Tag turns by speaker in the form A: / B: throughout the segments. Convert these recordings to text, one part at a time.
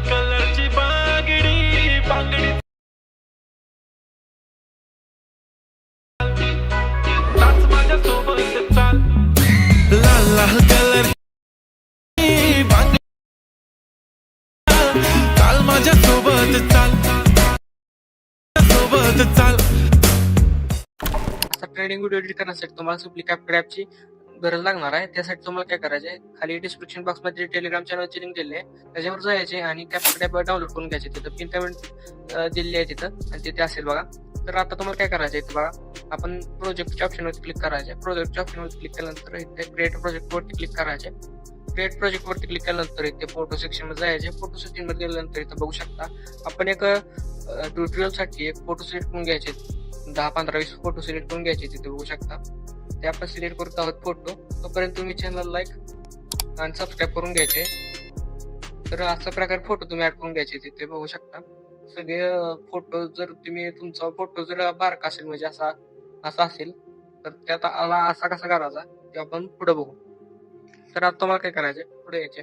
A: कलरची बांगडी बांगडी नाच माझ्या सोबत चाल लाल लाल कलर बांगडी चाल माझ्या सोबत चाल सोबत चाल.
B: असा ट्रेडिंग व्हिडिओ एडिट करण्यासाठी तुम्हाला सिम्पली कॅप्कट ॲपची गरज लागणार आहे. त्यासाठी तुम्हाला काय करायचे आहे, खाली डिस्क्रिप्शन बॉक्स मध्ये टेलिग्राम चॅनलची लिंक दिली आहे, त्याच्यावर जायचे आणि कॅप्कट ॲप डाउनलोड करून घ्यायचे. तिथं पिन पेमेंट दिलेली आहे तिथं आणि तिथे असेल बघा. तर आता तुम्हाला काय करायचं आहे बघा, आपण प्रोजेक्टच्या ऑप्शनवरती क्लिक करायचे. प्रोजेक्टच्या ऑप्शनवरती क्लिक केल्यानंतर इथे क्रिएट प्रोजेक्टवरती क्लिक करायचे. क्रिएट प्रोजेक्टवरती क्लिक केल्यानंतर इथे फोटो सेक्शन मध्ये जायचे. फोटो सेक्शन मध्ये गेल्यानंतर इथं बघू शकता आपण एक ट्युटोरियलसाठी एक फोटो सिलेक्ट करून घ्यायचे. 10-15-20 फोटो सिलेक्ट करून घ्यायचे. तिथे बघू शकता ते आपण सिलेक्ट करत आहोत फोटो. तोपर्यंत तुम्ही चॅनल लाईक आणि सबस्क्राईब करून घ्यायचे. तर अशा प्रकारे फोटो तुम्ही ऍड करून घ्यायचे. तिथे बघू शकता सगळे फोटो. जर तुम्ही तुमचा फोटो जर बारका असेल म्हणजे असा असेल तर त्यात आला असा कसा करायचा ते आपण पुढे बघू. तर आता तुम्हाला काय करायचे, पुढे यायचे.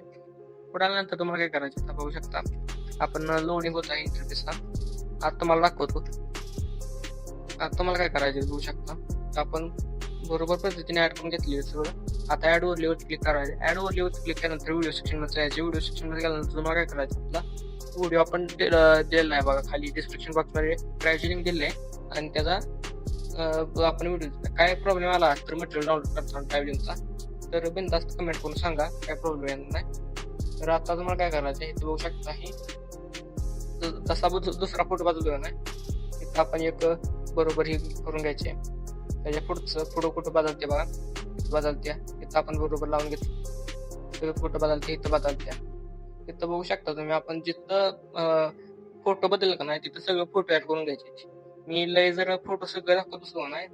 B: पुढे आल्यानंतर तुम्हाला काय करायचे आता बघू शकता आपण लोडिंग होत आहे इंटरफेसला. आता तुम्हाला दाखवतो. आता तुम्हाला काय करायचे बघू शकता आपण बरोबर पद्धतीने ऍड करून घेतली सगळं. आता ऍड ओव्हरलेवर क्लिक करायचे. ऍड ओव्हरलेवर क्लिक केल्यानंतर व्हिडिओ सेक्शन मध्ये जायचे. व्हिडिओ सेक्शन मध्ये गेल्यानंतर तुम्हाला काय करायचं, आपला व्हिडिओ आपण दिलेला आहे बघा खाली डिस्क्रिप्शन बॉक्स मध्ये ड्राईव्हची लिंक दिली आहे आणि त्याचा आपण व्हिडिओ काय प्रॉब्लेम आला तर मटेरियल डाउनलोड करताना ड्राईव्हिंगचा तर बिनधास्त कमेंट करून सांगा, काय प्रॉब्लेम येणार नाही. तर आता तुम्हाला काय करायचं हे बघू शकता. ही तसा दुसरा फोटो बदलतो नाही, इथं आपण एक बरोबर हे करून घ्यायचे. त्याच्या पुढं कुठं बदलते बघा, बदलत्या इथं आपण बरोबर लावून घेतो. फोटो बदलते इथं बदलत्या. तिथं बघू शकता तुम्ही आपण जिथं फोटो बदलला का नाही तिथं सगळं फोटो ऍड करून घ्यायचे. मी लय जर फोटो सगळं दाखवतो नाही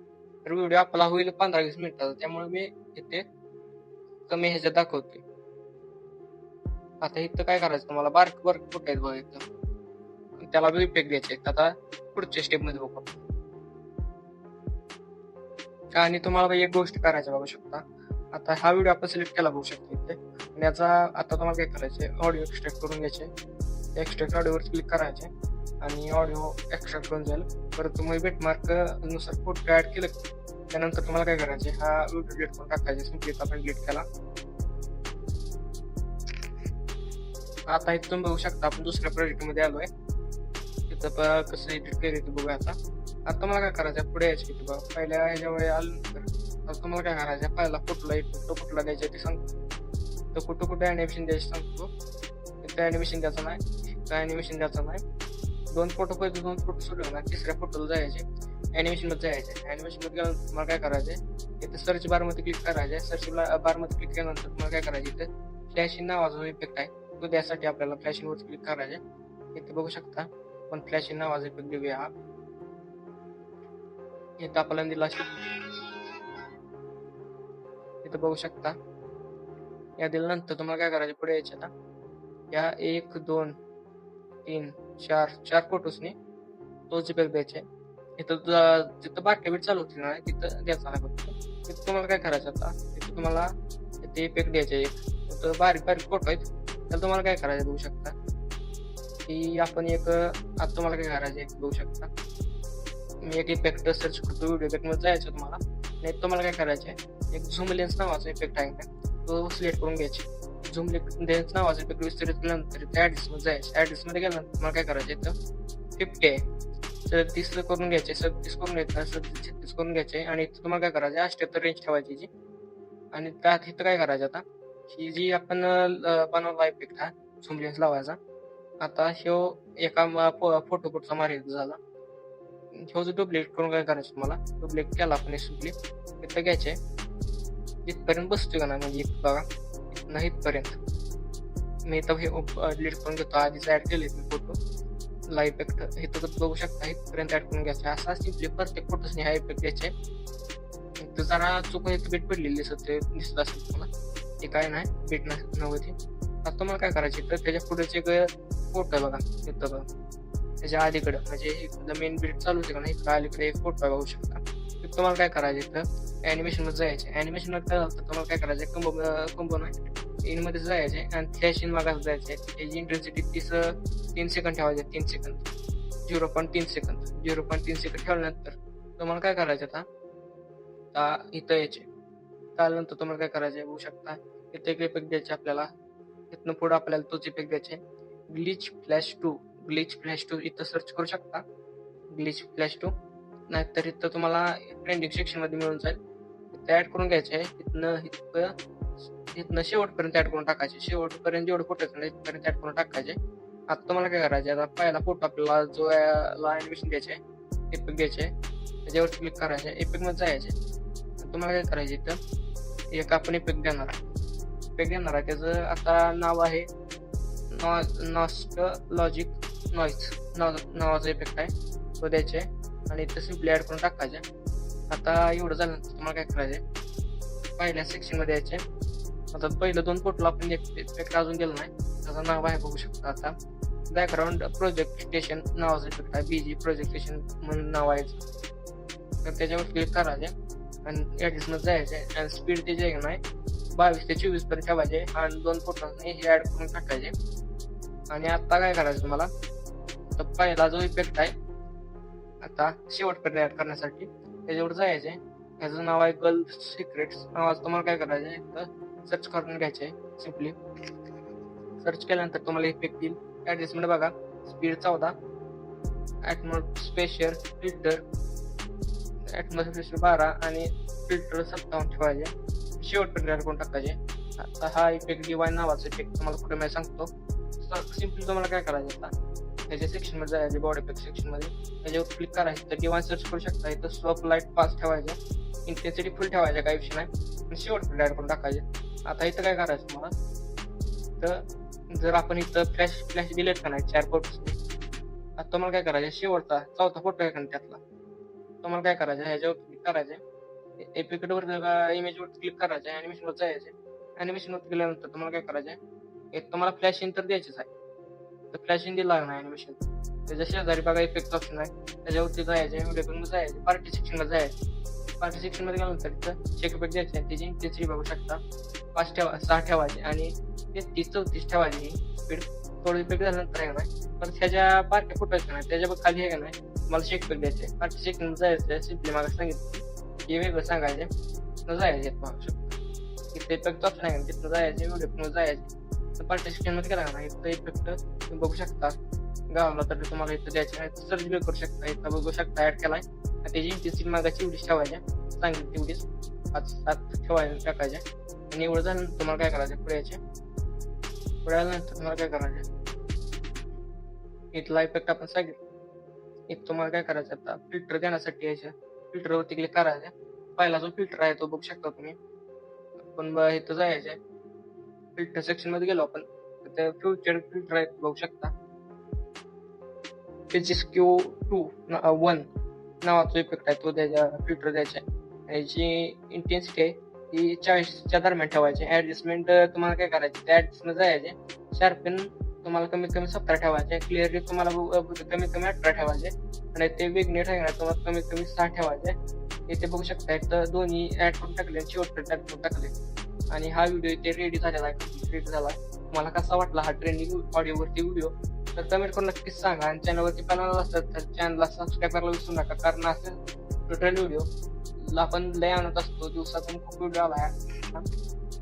B: तर व्हिडिओ आपला होईल 15-20 मिनिटाचा. त्यामुळे मी इथे कमी ह्याच्यात दाखवते. आता इथं काय करायचं तुम्हाला, बारक फोटो आहेत बघा इथं, त्याला इफेक्ट द्यायचे. आता पुढच्या स्टेप मध्ये बघू. आणि तुम्हाला एक गोष्ट करायची बघू शकता. आता हा व्हिडिओ आपण सिलेक्ट केला बघू शकता इथे आणि याचा आता तुम्हाला काय करायचे, ऑडिओ एक्सट्रॅक्ट करून घ्यायचे. एक्सट्रॅक्ट ऑडिओवर क्लिक करायचे आणि ऑडिओ एक्सट्रॅक्ट करून जाईल. परत तुम्ही बेटमार्क नुसार फोटो ऍड केलं त्यानंतर तुम्हाला काय करायचे, हा व्हिडिओ डिलीट करून टाकायचे. सिम्पली आपण डिलीट केला. आता इथे तुम्ही बघू शकता आपण दुसऱ्या प्रोजेक्ट मध्ये आलोय. तिथं कसं एडिट करायचं बघूया. आता तुम्हाला काय करायचं, पुढे यायचे. बघा पहिल्या ह्याच्यामुळे आल्यानंतर तुम्हाला काय करायचं, पहिला फोटोला द्यायचे ते सांगतो. तर कुठं अॅनिमेशन द्यायचं सांगतो. इथं अॅनिमेशन द्यायचं नाही, इथं अॅनिमेशन द्यायचं नाही. 2 फोटो पाहिजे, 2 फोटो सोडले ना तिसऱ्या फोटोला जायचे. अॅनिमेशन मध्ये जायचे. अॅनिमेशन मध्ये गेल्यानंतर तुम्हाला काय करायचे, इथे सर्च बार मध्ये क्लिक करायचे. सर्च बार मध्ये क्लिक केल्यानंतर तुम्हाला काय करायचे, इथे फ्लॅशिंग नावाचा इफेक्ट आहे तो द्यासाठी आपल्याला फ्लॅशिंग वर क्लिक करायचे. इथे बघू शकता पण फ्लॅशिंग नावाचा इफेक्ट देऊया. हा इथं आपल्याला दिला इथं बघू शकता. या दिल्यानंतर तुम्हाला काय करायचे, पुढे यायचे. ना या 1 2 3 4 फोटोसने तोच इफेक्ट द्यायचे. इथं जिथं बारक्या बीट चालू होती ना तिथं द्यायचा नाही फक्त. तिथं तुम्हाला काय करायचं, आता तिथं तुम्हाला इथे इफेक्ट द्यायचे. इथं बारीक फोटो आहेत त्याला तुम्हाला काय करायचं बघू शकता की आपण एक आता तुम्हाला काय करायचं बघू शकता. मी एक इफेक्ट सर्च करतो, व्हिडिओ इफेक्ट मध्ये जायचं तुम्हाला. नाही तुम्हाला काय करायचे, एक झूम लेन्स नावाचा इफेक्ट आहे तो सिलेक्ट करून घ्यायचे. झूम लेन्स नावाचा इफेक्ट विस्तारित केल्यानंतर ऍडिस मध्ये जायचे. ऍडिस मध्ये गेल्यानंतर तुम्हाला काय करायचं, इथं 50 आहे 37 करून घ्यायचे. 37 करून घ्यायचं, 36 करून घ्यायचे आणि इथं तुम्हाला काय करायचं 78 रेंज ठेवायची जी. आणि त्यात इथं काय करायचं, आता ही जी आपण बनवला इफेक्ट हा झूम लेन्स लावायचा. आता ह्यो एका फोटो पुढचा मारायचा झाला. ह्यो जो डुप्लिकेट करून काय करायचं तुम्हाला, डुप्लिकेट केला आपण सिम्पली इथं घ्यायचे. इथपर्यंत बसतोय का ना, म्हणजे बघा नाही इथपर्यंत मी इथं हे डिलीट करून घेतो. आधीच ऍड केले मी फोटो ला इफेक्ट इथं बघू शकता. इथपर्यंत ऍड करून घ्यायचे. असा सिम्पली प्रत्येक फोटोसने हा इफेक्ट घ्यायचे. इथं जरा चुकून इथं बीट पडलेली दिसत असेल तुम्हाला, ते काय नाही बीट नव्हती. आता तुम्हाला काय करायचे, तर त्याच्या पुढेच एक फोटो आहे बघा तिथं बघा, त्याच्या अलीकडे म्हणजे मेन बीट चालू होते का नाही अलीकडे एक फोटो आहे बघू शकता. तुम्हाला काय करायचं, इथं अॅनिमेशन मध्ये जायचे. अॅनिमेशन मध्ये तुम्हाला काय करायचं, कंबो नाही इन मध्ये जायचे आणि फ्लॅश इन मागास जायचे. त्याची इंटेन्सिटी 3 सेकंद ठेवायचे. 3 सेकंद 0.3 सेकंद 0.3 सेकंद ठेवल्यानंतर तुम्हाला काय करायचं आता इथं यायचे. त्यानंतर तुम्हाला काय करायचं बघू शकता. इथे एक इफेक्ट द्यायचे आपल्याला. इथनं पुढे आपल्याला तोच इफेक्ट द्यायचे. ग्लिच फ्लॅश 2 इथं सर्च करू शकता. ग्लिच फ्लॅश 2 नाहीतर इथं तुम्हाला ट्रेंडिंग सेक्शन मध्ये मिळून जाईल. इथं ऍड करून घ्यायचे. इथनं शेवटपर्यंत ऍड करून टाकायचे. शेवटपर्यंत जेवढे फोटो तिथपर्यंत ऍड करून टाकायचे. आता तुम्हाला काय करायचे, आता पहिला फोटो आपल्याला जो अॅनिमेशन द्यायचे, इफेक्ट द्यायचे, त्याच्यावर क्लिक करायचे. इफेक्ट मध्ये जायचे. तुम्हाला काय करायचे, इथं एक आपण इफेक्ट देणार आहे. त्याचं आता नाव आहे नॉस्टॅल्जिक नॉइज नावाचा इफेक्ट आहे, तो द्यायचे आणि इथं सिम्पली ऍड करून टाकायचे. आता एवढं झाल्यानंतर तुम्हाला काय करायचे, पहिल्या सेक्शन मध्ये यायचे. आता पहिलं 2 फोटोला आपण इफेक्ट अजून दिलं नाही, त्याचं नाव आहे बघू शकता. आता बॅकग्राऊंड प्रोजेक्टेशन नावाचं इफेक्ट आहे, बीजी प्रोजेक्टेशन म्हणून नाव आहे. तर त्याच्यावर क्लिक करायचे आणि ऍडजस्ट मध्ये जायचे आणि स्पीड त्याची आहे नाही 22 ते 24 पर्यंत ठेवायचे आणि 2 फोटो हे ऍड करून टाकायचे. आणि आता काय करायचं तुम्हाला, तर पहिला जो इफेक्ट आहे आता शेवटपर्यंत ऍड करण्यासाठी त्याच्यावर जायचे. याचं नाव आहे गर्ल सिक्रेट्स नावाचं. तुम्हाला काय करायचे, तर सर्च करून घ्यायचे. सिम्पली सर्च केल्यानंतर तुम्हाला इफेक्ट येईल. ऍडजस्टमेंट बघा, स्पीड 14, ऍटमॉस्फिअर फिल्टर 12 आणि फिल्टर 57 ठेवायचे. शेवटपर्यंत ऍड करून टाकायचे. आता हा इफेक्ट डिवाइन नावाचा इफेक्ट तुम्हाला कुठे मी सांगतो. सिम्पली तुम्हाला काय करायचं, आता त्याच्या सेक्शन मध्ये जायचे, बॉडी इफेक्ट सेक्शन मध्ये त्याच्यावर क्लिक करायचं. तर डिवाइन सर्च करू शकता. इथं स्लोप लाईट पास ठेवायचे, इंटेन्सिटी फुल ठेवायचे, काही विषय नाही, आणि शेवटपर्यंत ऍड करून टाकायचे. आता इथं काय करायचं तुम्हाला, तर जर आपण इथं फ्लॅश दिलेत का नाही 4 फोटो, आता तुम्हाला काय करायचं, शेवटचा 4था फोटो आहे का त्यातला तुम्हाला काय करायचं, ह्याच्यावर क्लिक करायचे. इफेक्ट वर इमेज वर क्लिक करायचे, अॅनिमेशन वर जायचे. अॅनिमेशन वर गेल्यानंतर तुम्हाला काय करायचं, एक तुम्हाला फ्लॅश इन तर द्यायचेच आहे. तर फ्लॅश इन दिला नाही अॅनिमेशन, त्याच्या शेजारी बघा इफेक्ट ऑप्शन आहे, त्याच्यावरती जायचे. व्हिडिओ जायचे, पार्टी सेक्शन मध्ये जायचे. पार्टी सेक्शन मध्ये गेल्यानंतर इथं चेक इफेक्ट द्यायचे. त्याची इंटेन्सिटी बघू शकता 6 ठेवायचे आणि 33-34 ठेवायची. स्पीड थोडं इफेक्ट झाल्यानंतर आहे नाही, पण त्याच्या बारक्या फोटो आहेत नाही, त्याच्या खाली आहे का नाही, मला चेक इफेक्ट द्यायचे. पार्टी सेक्शन मध्ये जायचं. सिम्पली मला सांगितलं हे वेगळं सांगायचे, तर जायचे. बघू शकता इथे इफेक्ट ऑप्शन आहे, तिथं जायचे. व्हिडिओ जायचे. पार्टी सेक्शन मध्ये गेला ना, इथं इफेक्ट तुम्ही बघू शकता गावला तर तुम्हाला इथं द्यायचे. सर्च बी करू शकता. इथं बघू शकता ऍड केलाय. त्याची इंटेन्सिटी मागाची एवढीच ठेवायच्या, सांगितली तेवढीच 5-7 ठेवायला टाकायच्या. आणि एवढं झालं तुम्हाला काय करायचं, पुढे यायचे. पुढे आल्यानंतर तुम्हाला काय करायचं, इथला इफेक्ट आपण सांगितलं. इथं तुम्हाला काय करायचं, आता फिल्टर देण्यासाठी यायचं. फिल्टरवरती क्लिक करायचं. पहिला जो फिल्टर आहे तो बघू शकता तुम्ही. पण इथं जायचं, फिल्टर सेक्शन मध्ये गेलो आपण, तर फ्युचर फिल्टर आहे बघू शकता. Q1 नावाचा इफेक्ट आहे, तो द्यायचा. फिल्टर द्यायचा. याची इंटेन्सिटी आहे ती 40च्या दरम्यान ठेवायची. ऍडजस्टमेंट तुम्हाला काय करायचे, त्या ऍडजस्टमेंट जायचे. शार्पन तुम्हाला कमीत कमी 17 ठेवायचे. क्लिअरली तुम्हाला कमीत कमी 18 ठेवायचे. आणि ते वेगनेट आहे ना, तुम्हाला कमीत कमी 6 ठेवायचे. इथे बघू शकता, तर दोन्ही ऍड करून टाकले, शेवटपर्यंत ऍड करून टाकले. आणि हा व्हिडिओ इथे रेडी झालेला आहे, रेडी झाला. मला कसा वाटला हा ट्रेंडिंग ऑडिओवरती व्हिडिओ, तर कमेंट करून नक्कीच सांगा. आणि चॅनलवरती बनवलं असतं तर चॅनलला सबस्क्राईब करायला विसरू नका, कारण असं टोटल व्हिडिओ आपण लय आणत असतो, दिवसातून खूप व्हिडिओ आला.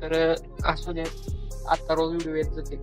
B: तर असू दे, आता रोज व्हिडिओ येत जाते.